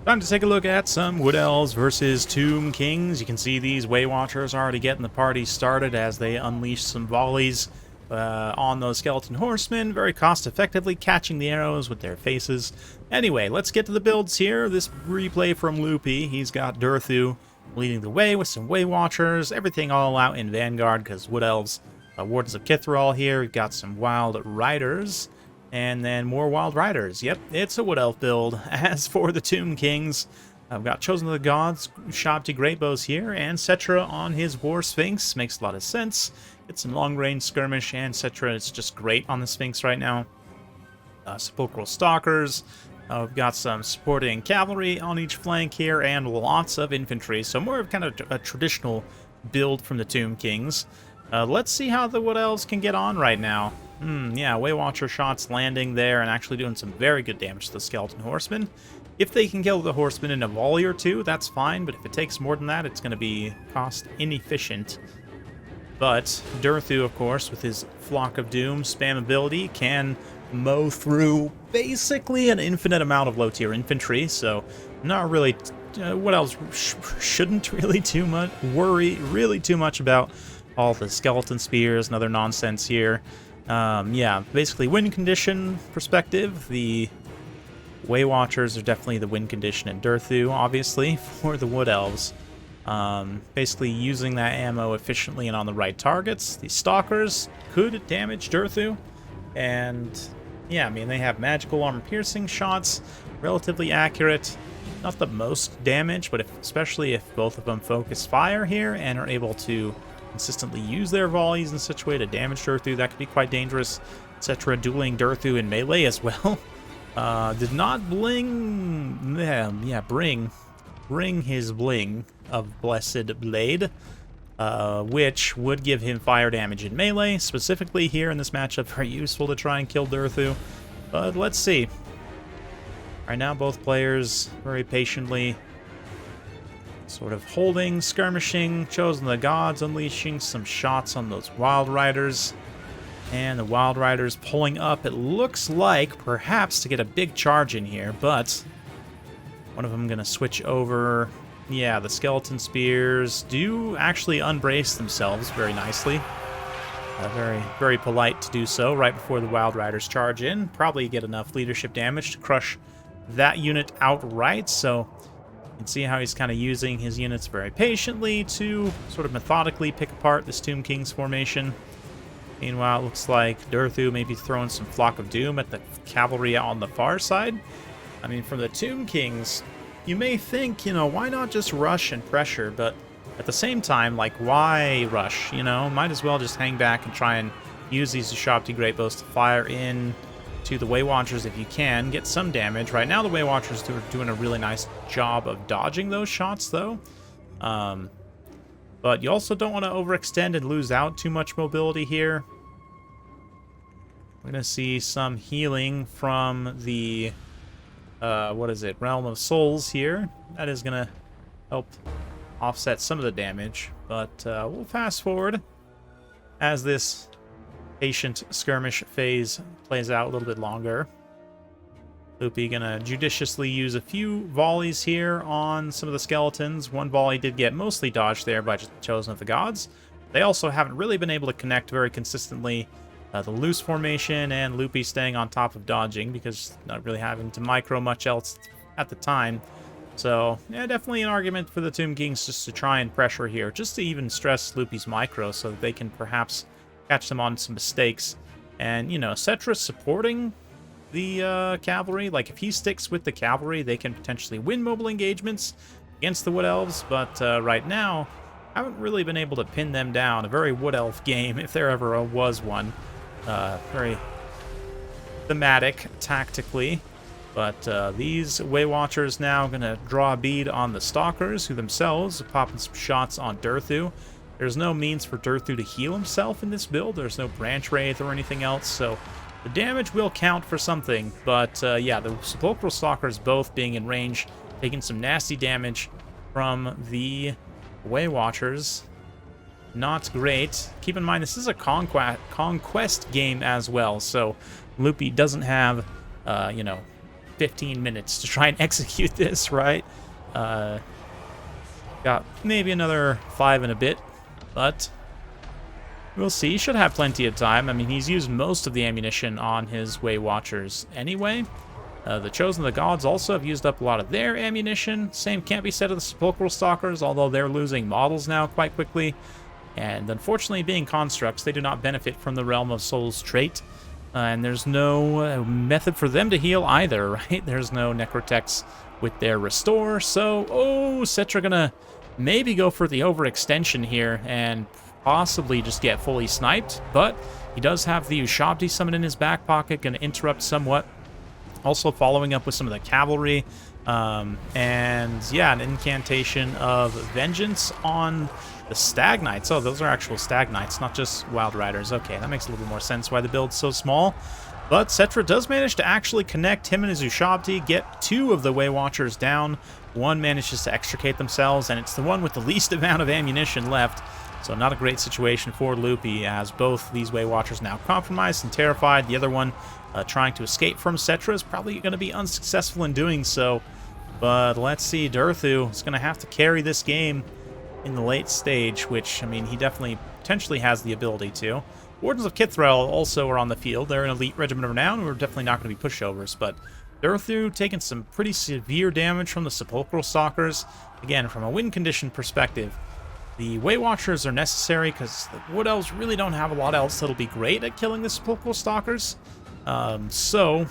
Time to take a look at some Wood Elves versus Tomb Kings. You can see these Way Watchers already getting the party started as they unleash some volleys on those Skeleton Horsemen, very cost-effectively catching the arrows with their faces. Anyway, let's get to the builds here. This replay from Loopy. He's got Durthu leading the way with some Way Watchers. Everything all out in Vanguard because Wood Elves, Wardens of Kithral here. We've got some Wild Riders. And then more Wild Riders. Yep, it's a Wood Elf build. As for the Tomb Kings, I've got Chosen of the Gods, Shabti Greatbows here, and Settra on his War Sphinx. Makes a lot of sense. It's some long-range skirmish, and Settra is just great on the Sphinx right now. Sepulchral Stalkers. We've got some supporting cavalry on each flank here, and lots of infantry. So more of kind of a traditional build from the Tomb Kings. Let's see how the Wood Elves can get on right now. Yeah, Way Watcher shots landing there and actually doing some very good damage to the Skeleton Horsemen. If they can kill the Horsemen in a volley or two, that's fine, but if it takes more than that, it's going to be cost inefficient. But Durthu, of course, with his Flock of Doom spam ability, can mow through basically an infinite amount of low-tier infantry, so not really... what else? Shouldn't really worry really too much about all the Skeleton Spears and other nonsense here. Yeah, basically win condition perspective, the Way Watchers are definitely the win condition in Durthu, obviously, for the Wood Elves. Basically using that ammo efficiently and on the right targets. The Stalkers could damage Durthu, and yeah, I mean, they have magical armor-piercing shots, relatively accurate. Not the most damage, but especially if both of them focus fire here and are able to consistently use their volleys in such a way to damage Durthu, that could be quite dangerous. Settra dueling Durthu in melee as well. Did not bring his bling of Blessed Blade, which would give him fire damage in melee, specifically here in this matchup, very useful to try and kill Durthu. But let's see. Right now, both players very patiently sort of holding, skirmishing, Chosen the Gods, unleashing some shots on those Wild Riders. And the Wild Riders pulling up, it looks like, perhaps to get a big charge in here, but one of them going to switch over. Yeah, the Skeleton Spears do actually unbrace themselves very nicely. Very, very polite to do so right before the Wild Riders charge in. Probably get enough leadership damage to crush that unit outright, so you can see how he's kind of using his units very patiently to sort of methodically pick apart this Tomb Kings formation. Meanwhile, it looks like Durthu may be throwing some Flock of Doom at the cavalry on the far side. I mean, from the Tomb Kings, you may think, you know, why not just rush and pressure? But at the same time, like, why rush? You know, might as well just hang back and try and use these Shabti Greatbows to fire in to the Way Watchers if you can, get some damage. Right now the Way Watchers are doing a really nice job of dodging those shots, though. But you also don't want to overextend and lose out too much mobility here. We're going to see some healing from the, what is it, Realm of Souls here. That is going to help offset some of the damage. But we'll fast forward as this patient skirmish phase plays out a little bit longer. Loopy gonna judiciously use a few volleys here on some of the skeletons. One volley did get mostly dodged there by just Chosen of the Gods. They also haven't really been able to connect very consistently. The loose formation and Loopy staying on top of dodging because not really having to micro much else at the time. So yeah, definitely an argument for the Tomb Kings just to try and pressure here, just to even stress Loopy's micro so that they can perhaps catch them on some mistakes. And, you know, Settra supporting the cavalry. Like, if he sticks with the cavalry, they can potentially win mobile engagements against the Wood Elves. But right now, haven't really been able to pin them down. A very Wood Elf game, if there ever was one. Very thematic, tactically. But these Way Watchers now going to draw a bead on the Stalkers, who themselves are popping some shots on Durthu. There's no means for Durthu to heal himself in this build. There's no Branch Wraith or anything else, so the damage will count for something. But yeah, the Sepulchral Stalkers both being in range, taking some nasty damage from the Way Watchers. Not great. Keep in mind, this is a conquest game as well, so Loopy doesn't have, you know, 15 minutes to try and execute this, right? Got maybe another 5 and a bit, but we'll see. He should have plenty of time. I mean, he's used most of the ammunition on his Way Watchers anyway. The Chosen of the Gods also have used up a lot of their ammunition. Same can't be said of the Sepulchral Stalkers, although they're losing models now quite quickly. And unfortunately, being constructs, they do not benefit from the Realm of Souls trait. And there's no method for them to heal either, right? There's no Necrotechs with their Restore. So, Settra gonna maybe go for the overextension here and possibly just get fully sniped. But he does have the Ushabti summon in his back pocket, gonna interrupt somewhat. Also following up with some of the cavalry. And yeah, an incantation of Vengeance on the Stag Knights. Oh, those are actual Stag Knights, not just Wild Riders. Okay, that makes a little bit more sense why the build's so small. But Settra does manage to actually connect him and his Ushabti, get 2 of the Way Watchers down. One manages to extricate themselves, and it's the one with the least amount of ammunition left. So not a great situation for Loopy, as both these Way Watchers now compromised and terrified. The other one trying to escape from Settra is probably going to be unsuccessful in doing so. But let's see, Durthu is going to have to carry this game in the late stage, which, I mean, he definitely potentially has the ability to. Wardens of Kithrael also are on the field. They're an elite regiment of renown. We're definitely not going to be pushovers, but Durthu taking some pretty severe damage from the Sepulchral Stalkers. Again, from a win condition perspective, the Way Watchers are necessary because the Wood Elves really don't have a lot else that'll be great at killing the Sepulchral Stalkers. So,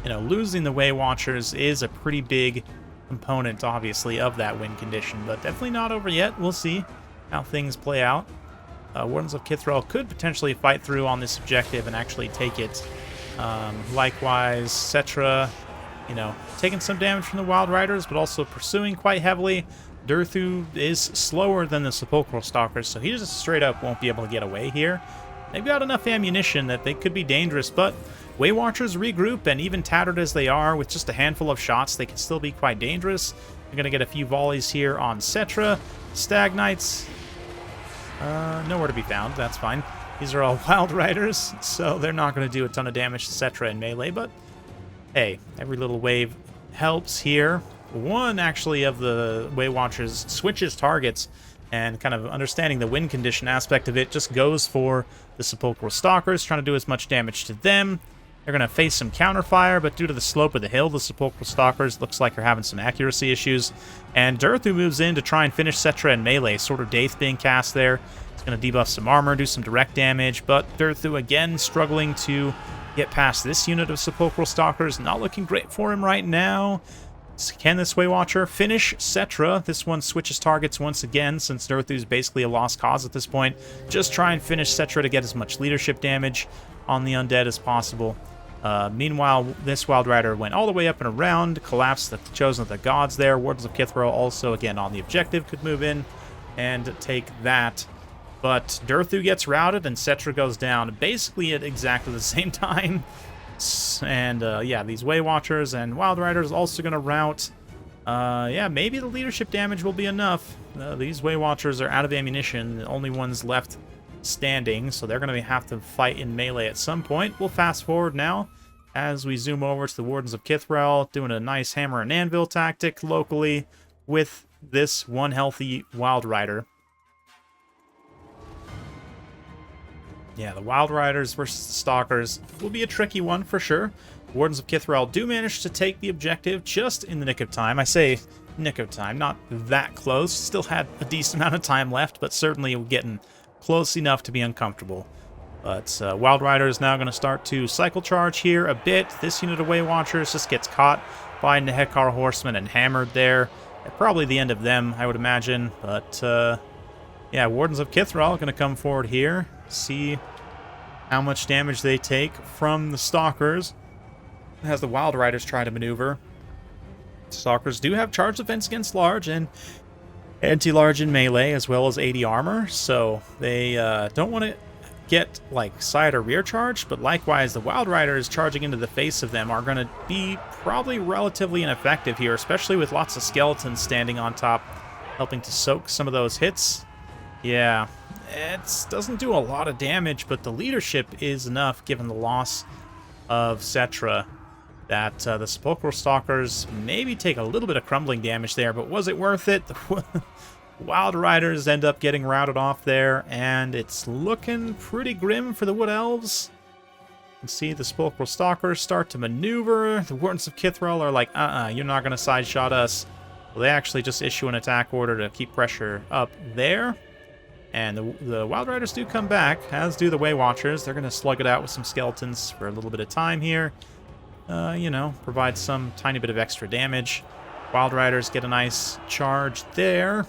you know, losing the Way Watchers is a pretty big component, obviously, of that win condition, but definitely not over yet. We'll see how things play out. Wardens of Kithrael could potentially fight through on this objective and actually take it. Likewise, Settra, you know, taking some damage from the Wild Riders, but also pursuing quite heavily. Durthu is slower than the Sepulchral Stalkers, so he just straight up won't be able to get away here. They've got enough ammunition that they could be dangerous, but Way Watchers regroup, and even tattered as they are, with just a handful of shots, they can still be quite dangerous. They're going to get a few volleys here on Settra. Stag Knights, nowhere to be found. That's fine. These are all Wild Riders, so they're not going to do a ton of damage to Settra in melee, but hey, every little wave helps here. One, actually, of the Way Watchers switches targets, and kind of understanding the win condition aspect of it, just goes for the Sepulchral Stalkers, trying to do as much damage to them. They're going to face some counterfire, but due to the slope of the hill, the Sepulchral Stalkers looks like they're having some accuracy issues. And Durthu moves in to try and finish Settra in melee. Sword of Daith being cast there. It's going to debuff some armor, do some direct damage, but Durthu again struggling to get past this unit of Sepulchral Stalkers. Not looking great for him right now. Can this Way Watcher finish Settra? This one switches targets once again, since Durthu's basically a lost cause at this point. Just try and finish Settra to get as much leadership damage on the undead as possible. Meanwhile, this Wild Rider went all the way up and around, collapsed the Chosen of the Gods there. Wardens of Kithrael also, again, on the objective, could move in and take that. But Durthu gets routed, and Settra goes down basically at exactly the same time. And, yeah, these Way Watchers and Wild Riders also going to rout. Yeah, maybe the leadership damage will be enough. These Way Watchers are out of ammunition, the only ones left standing, so they're going to have to fight in melee at some point. We'll fast forward now as we zoom over to the Wardens of Kithrael, doing a nice hammer and anvil tactic locally with this one healthy Wild Rider. Yeah, the Wild Riders versus the Stalkers will be a tricky one for sure. Wardens of Kithrael do manage to take the objective just in the nick of time. I say nick of time, not that close. Still had a decent amount of time left, but certainly getting close enough to be uncomfortable. But Wild Rider is now going to start to cycle charge here a bit. This unit of Way Watchers just gets caught by Nehekar Horsemen and hammered there. Probably the end of them, I would imagine. But yeah, Wardens of Kithrael are going to come forward here. See how much damage they take from the Stalkers as the Wild Riders try to maneuver. Stalkers do have charge defense against large and anti-large in melee, as well as 80 armor, so they don't want to get like side or rear charge, but likewise the Wild Riders charging into the face of them are going to be probably relatively ineffective here, especially with lots of skeletons standing on top, helping to soak some of those hits. Yeah, it doesn't do a lot of damage, but the leadership is enough given the loss of Settra that the Sepulchral Stalkers maybe take a little bit of crumbling damage there, but was it worth it? Wild Riders end up getting routed off there, and it's looking pretty grim for the Wood Elves. You can see the Sepulchral Stalkers start to maneuver. The Wardens of Kithral are like, you're not going to side shot us. Well, they actually just issue an attack order to keep pressure up there. And the Wild Riders do come back, as do the Way Watchers. They're going to slug it out with some skeletons for a little bit of time here. You know, provide some tiny bit of extra damage. Wild Riders get a nice charge there.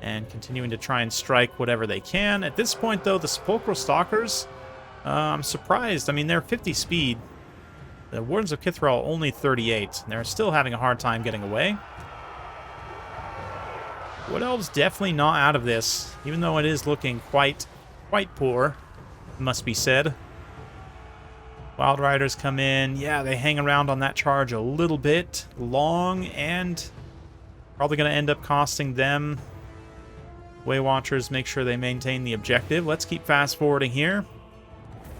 And continuing to try and strike whatever they can. At this point, though, the Sepulchral Stalkers, I'm surprised. I mean, they're 50 speed. The Wardens of Kithral only 38. And they're still having a hard time getting away. Wood Elves definitely not out of this, even though it is looking quite poor, must be said. Wild Riders come in. Yeah, they hang around on that charge a little bit long, and probably going to end up costing them. Way Watchers make sure they maintain the objective. Let's keep fast forwarding here.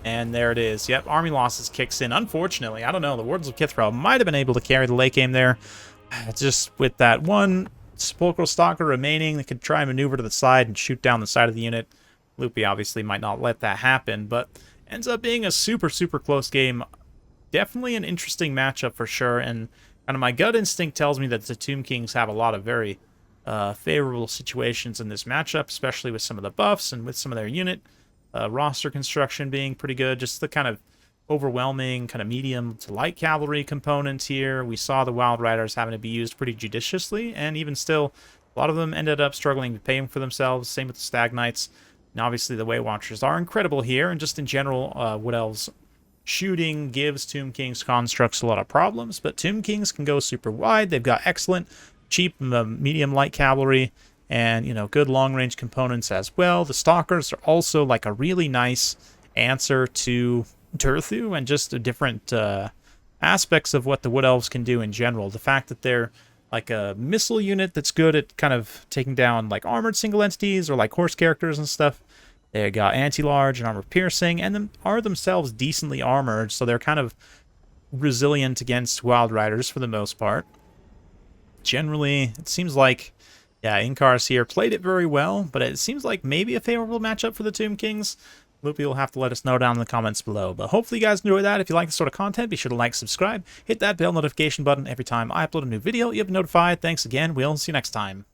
And there it is. Yep, army losses kicks in. Unfortunately, I don't know, the Wardens of Kithral might have been able to carry the late game there. Just with that one Sepulchral Stalker remaining, they could try and maneuver to the side and shoot down the side of the unit. Loopy obviously might not let that happen, but ends up being a super close game. Definitely an interesting matchup for sure, and kind of my gut instinct tells me that the Tomb Kings have a lot of very favorable situations in this matchup, especially with some of the buffs and with some of their unit roster construction being pretty good. Just the kind of overwhelming kind of medium to light cavalry components here. We saw the Wild Riders having to be used pretty judiciously, and even still, a lot of them ended up struggling to pay for themselves. Same with the Stag Knights. And obviously the Way Watchers are incredible here, and just in general, Wood Elves shooting gives Tomb Kings constructs a lot of problems, but Tomb Kings can go super wide. They've got excellent cheap medium light cavalry and, you know, good long range components as well. The Stalkers are also like a really nice answer to Durthu and just the different aspects of what the Wood Elves can do in general. The fact that they're like a missile unit that's good at kind of taking down like armored single entities or like horse characters and stuff. They got anti-large and armor piercing, and are themselves decently armored, so they're kind of resilient against Wild Riders for the most part. Generally, it seems like, yeah, Inkars here played it very well, but it seems like maybe a favorable matchup for the Tomb Kings. Loopy will have to let us know down in the comments below. But hopefully you guys enjoy that. If you like this sort of content, be sure to like, subscribe, hit that bell notification button every time I upload a new video. You'll be notified. Thanks again. We'll see you next time.